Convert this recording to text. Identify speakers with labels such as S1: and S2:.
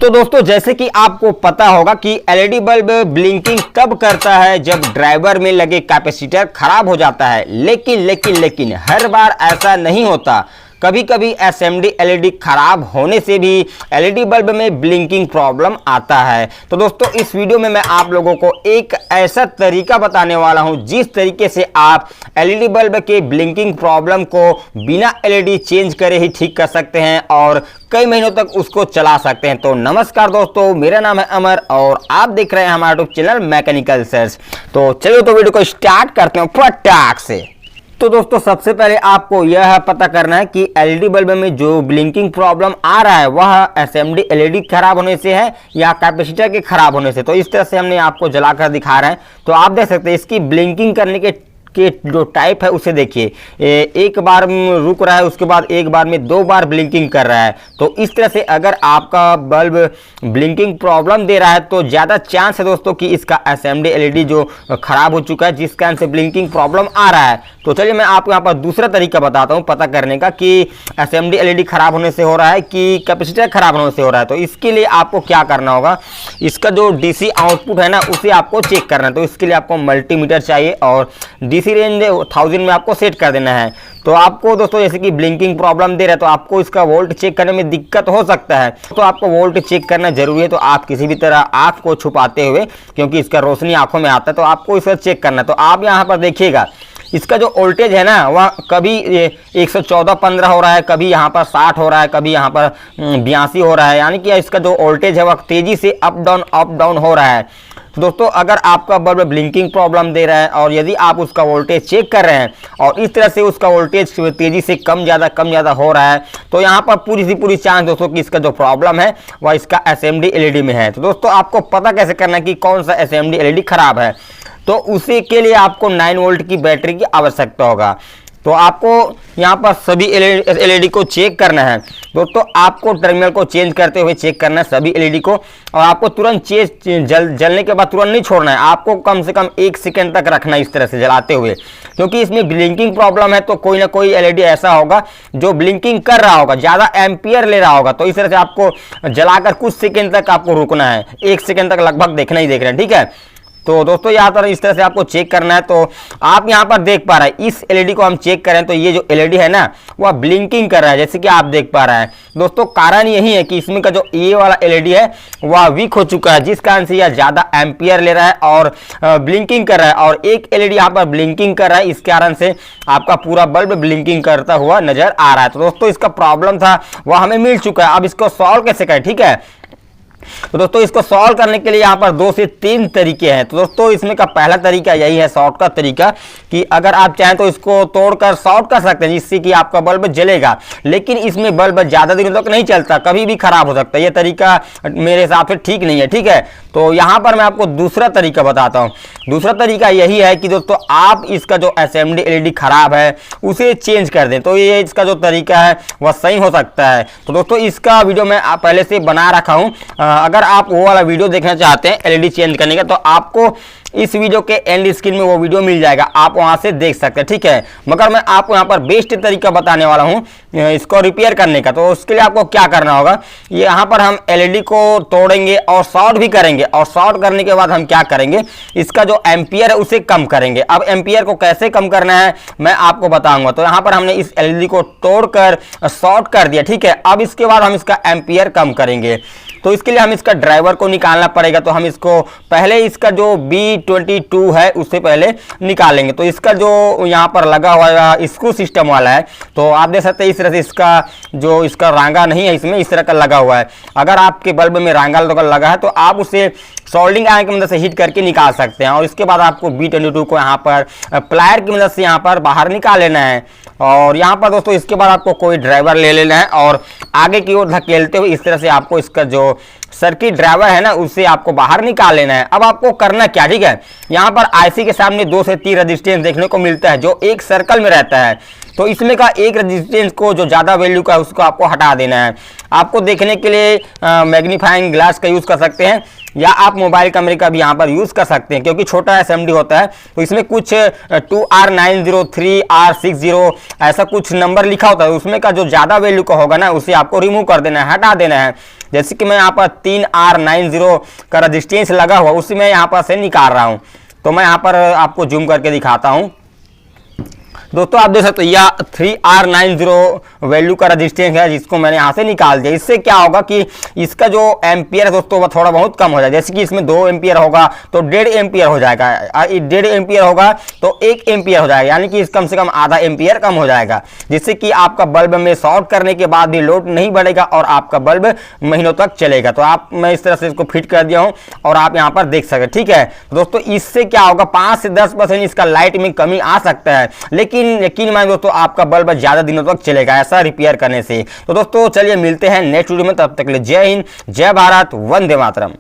S1: तो दोस्तों जैसे कि आपको पता होगा कि एलईडी बल्ब ब्लिंकिंग तब करता है जब ड्राइवर में लगे कैपेसिटर खराब हो जाता है। लेकिन हर बार ऐसा नहीं होता। कभी कभी एसएमडी एलईडी खराब होने से भी एलईडी बल्ब में ब्लिंकिंग प्रॉब्लम आता है। तो दोस्तों इस वीडियो में मैं आप लोगों को एक ऐसा तरीका बताने वाला हूं जिस तरीके से आप एलईडी बल्ब के ब्लिंकिंग प्रॉब्लम को बिना एलईडी चेंज करे ही ठीक कर सकते हैं और कई महीनों तक उसको चला सकते हैं। तो नमस्कार दोस्तों, मेरा नाम है अमर और आप देख रहे हैं हमारा यूट्यूब चैनल मैकेनिकल सर्च। तो चलिए तो वीडियो को स्टार्ट करते हैं फटाक से। तो दोस्तों सबसे पहले आपको यह पता करना है कि एलईडी बल्ब में जो ब्लिंकिंग प्रॉब्लम आ रहा है वह एसएमडी एलईडी खराब होने से है या कैपेसिटर के खराब होने से। तो इस तरह से हमने आपको जलाकर दिखा रहे हैं। तो आप देख सकते हैं इसकी ब्लिंकिंग करने के जो टाइप है उसे देखिए, एक बार रुक रहा है, उसके बाद एक बार में 2 बार ब्लिंकिंग कर रहा है। तो इस तरह से अगर आपका बल्ब ब्लिंकिंग प्रॉब्लम दे रहा है तो ज़्यादा चांस है दोस्तों कि इसका एसएमडी एलईडी जो खराब हो चुका है, जिस कारण से ब्लिंकिंग प्रॉब्लम आ रहा है। तो चलिए मैं आपको यहाँ पर दूसरा तरीका बताता हूँ पता करने का कि एसएमडी एलईडी खराब होने से हो रहा है कि कैपेसिटर खराब होने से हो रहा है। तो इसके लिए आपको क्या करना होगा, इसका जो डीसी आउटपुट है ना उसे आपको चेक करना है। तो इसके लिए आपको मल्टीमीटर चाहिए और डीसी रेंज 1000 में आपको सेट कर देना है। तो आपको दोस्तों जैसे कि ब्लिंकिंग प्रॉब्लम दे रहा है तो आपको इसका वोल्ट चेक करने में दिक्कत हो सकता है, तो आपको वोल्ट चेक करना जरूरी है। तो आप किसी भी तरह आंख को छुपाते हुए, क्योंकि इसका रोशनी आंखों में आता है, तो आपको इसे चेक करना है। तो आप यहाँ पर देखिएगा इसका जो वोल्टेज है ना वह कभी 114-15 हो रहा है, कभी यहाँ पर 60 हो रहा है, कभी यहाँ पर 82 हो रहा है। यानी कि इसका जो वोल्टेज है वह तेजी से अप डाउन हो रहा है। तो दोस्तों अगर आपका बल्ब ब्लिंकिंग प्रॉब्लम दे रहा है और यदि आप उसका वोल्टेज चेक कर रहे हैं और इस तरह से उसका वोल्टेज तेजी से कम ज़्यादा हो रहा है, तो यहाँ पर पूरी चांस दोस्तों कि इसका जो प्रॉब्लम है वह इसका एसएमडी एलईडी में है। तो दोस्तों आपको पता कैसे करना है कि कौन सा एसएमडी एलईडी खराब है, तो उसी के लिए आपको 9 वोल्ट की बैटरी की आवश्यकता होगा। तो आपको यहाँ पर सभी एलईडी को चेक करना है दोस्तों। आपको टर्मिनल को चेंज करते हुए चेक करना है सभी एलईडी को, और आपको तुरंत जलने के बाद तुरंत नहीं छोड़ना है। आपको कम से कम 1 सेकंड तक रखना है इस तरह से जलाते हुए, क्योंकि इसमें ब्लिंकिंग प्रॉब्लम है। तो कोई ना कोई एलईडी ऐसा होगा जो ब्लिंकिंग कर रहा होगा, ज़्यादा एम्पियर ले रहा होगा। तो इस तरह से आपको जलाकर कुछ सेकेंड तक आपको रुकना है, 1 सेकेंड तक लगभग देखना ही देखना है, ठीक है। तो दोस्तों यहाँ पर इस तरह से आपको चेक करना है। तो आप यहाँ पर देख पा रहे हैं इस एलईडी को हम चेक करें तो ये जो एलईडी है ना वह ब्लिंकिंग कर रहा है, जैसे कि आप देख पा रहे हैं। दोस्तों कारण यही है कि इसमें का जो ये वाला एलईडी है वह वीक हो चुका है, जिस कारण से यह ज़्यादा एम्पियर ले रहा है और ब्लिंकिंग कर रहा है। और एक एलईडी यहाँ पर ब्लिंकिंग कर रहा है, इस कारण से आपका पूरा बल्ब ब्लिंकिंग करता हुआ नजर आ रहा है। तो दोस्तों इसका प्रॉब्लम था वह हमें मिल चुका है। अब इसको सॉल्व कैसे करें, ठीक है। तो दोस्तों इसको सॉल्व करने के लिए यहाँ पर 2 से 3 तरीके हैं। तो दोस्तों इसमें का पहला तरीका यही है, शॉर्टकट तरीका, कि अगर आप चाहें तो इसको तोड़कर शॉर्ट कर सकते हैं जिससे कि आपका बल्ब जलेगा। लेकिन इसमें बल्ब ज़्यादा दिनों तक नहीं चलता, कभी भी खराब हो सकता है। ये तरीका मेरे हिसाब से ठीक नहीं है, ठीक है। तो यहाँ पर मैं आपको दूसरा तरीका बताता हूँ। दूसरा तरीका यही है कि दोस्तों आप इसका जो एसएमडी एलईडी खराब है उसे चेंज कर दें, तो ये इसका जो तरीका है वह सही हो सकता है। तो दोस्तों इसका वीडियो मैं पहले से बना रखा हूँ, अगर आप वो वाला वीडियो देखना चाहते हैं एलईडी चेंज करने का तो आपको इस वीडियो के एंड स्क्रीन में वो वीडियो मिल जाएगा, आप वहां से देख सकते हैं, ठीक है। मगर मैं आपको यहाँ पर बेस्ट तरीका बताने वाला हूँ इसको रिपेयर करने का। तो उसके लिए आपको क्या करना होगा, यहाँ पर हम एलईडी को तोड़ेंगे और शॉर्ट भी करेंगे, और शॉर्ट करने के बाद हम क्या करेंगे, इसका जो एम्पियर है उसे कम करेंगे। अब एम्पियर को कैसे कम करना है मैं आपको बताऊंगा। तो यहाँ पर हमने इस एलईडी को तोड़कर शॉर्ट कर दिया, ठीक है। अब इसके बाद हम इसका एम्पियर कम करेंगे। तो इसके लिए हम इसका ड्राइवर को निकालना पड़ेगा। तो हम इसको पहले इसका जो B22 है उससे पहले निकालेंगे। तो इसका जो यहाँ पर लगा हुआ है स्क्रू सिस्टम वाला है, तो आप देख सकते हैं इस तरह से इसका रांगा नहीं है, इसमें इस तरह का लगा हुआ है। अगर आपके बल्ब में रांगा लगा है तो आप उसे सोल्डिंग आयरन की मदद से हीट करके निकाल सकते हैं। और इसके बाद आपको B22 को यहाँ पर प्लायर की मदद से यहाँ पर बाहर निकाल लेना है। और यहाँ पर दोस्तों इसके बाद आपको कोई ड्राइवर ले लेना है और आगे की ओर धकेलते हुए इस तरह से आपको इसका जो सर्किट ड्राइवर है ना उसे आपको बाहर निकाल लेना है। अब आपको करना क्या, ठीक है, यहाँ पर आईसी के सामने 2 से 3 रेजिस्टेंस देखने को मिलता है जो एक सर्कल में रहता है। तो इसमें का एक रेजिस्टेंस को जो ज़्यादा वैल्यू का है उसको आपको हटा देना है। आपको देखने के लिए मैग्नीफाइंग ग्लास का यूज़ कर सकते हैं। या आप मोबाइल कैमरे का भी यहाँ पर यूज़ कर सकते हैं, क्योंकि छोटा SMD होता है तो इसमें कुछ 2R903 R60 ऐसा कुछ नंबर लिखा होता है, उसमें का जो ज़्यादा वैल्यू का होगा ना उसे आपको रिमूव कर देना है, हटा देना है। जैसे कि मैं यहाँ पर 3R90 का रजिस्टेंस लगा हुआ उसी में यहाँ पर से निकाल रहा हूँ। तो मैं यहाँ पर आपको जूम करके दिखाता हूँ। दोस्तों आप देख सकते हो यह 3R90 वैल्यू का रजिस्टेंस है जिसको मैंने यहाँ से निकाल दिया। इससे क्या होगा कि इसका जो एम्पियर है दोस्तों वह थोड़ा बहुत कम हो जाएगा। जैसे कि इसमें 2 एम्पियर होगा तो 1.5 एम्पियर हो जाएगा, 1.5 एम्पियर होगा तो 1 एम्पियर हो जाएगा, यानी कि कम से कम आधा एम्पियर कम हो जाएगा, जिससे कि आपका बल्ब में शॉर्ट करने के बाद भी लोड नहीं बढ़ेगा और आपका बल्ब महीनों तक चलेगा। तो मैं इस तरह से इसको फिट कर दिया हूँ और आप यहाँ पर देख सकते, ठीक है दोस्तों। इससे क्या होगा 5 से 10% इसका लाइट में कमी आ सकता है, लेकिन यकीन मानिए दोस्तों आपका बल्ब ज्यादा दिनों तक चलेगा ऐसा रिपेयर करने से। तो दोस्तों चलिए मिलते हैं नेक्स्ट वीडियो में, तब तक के लिए जय हिंद, जय भारत, वंदे मातरम।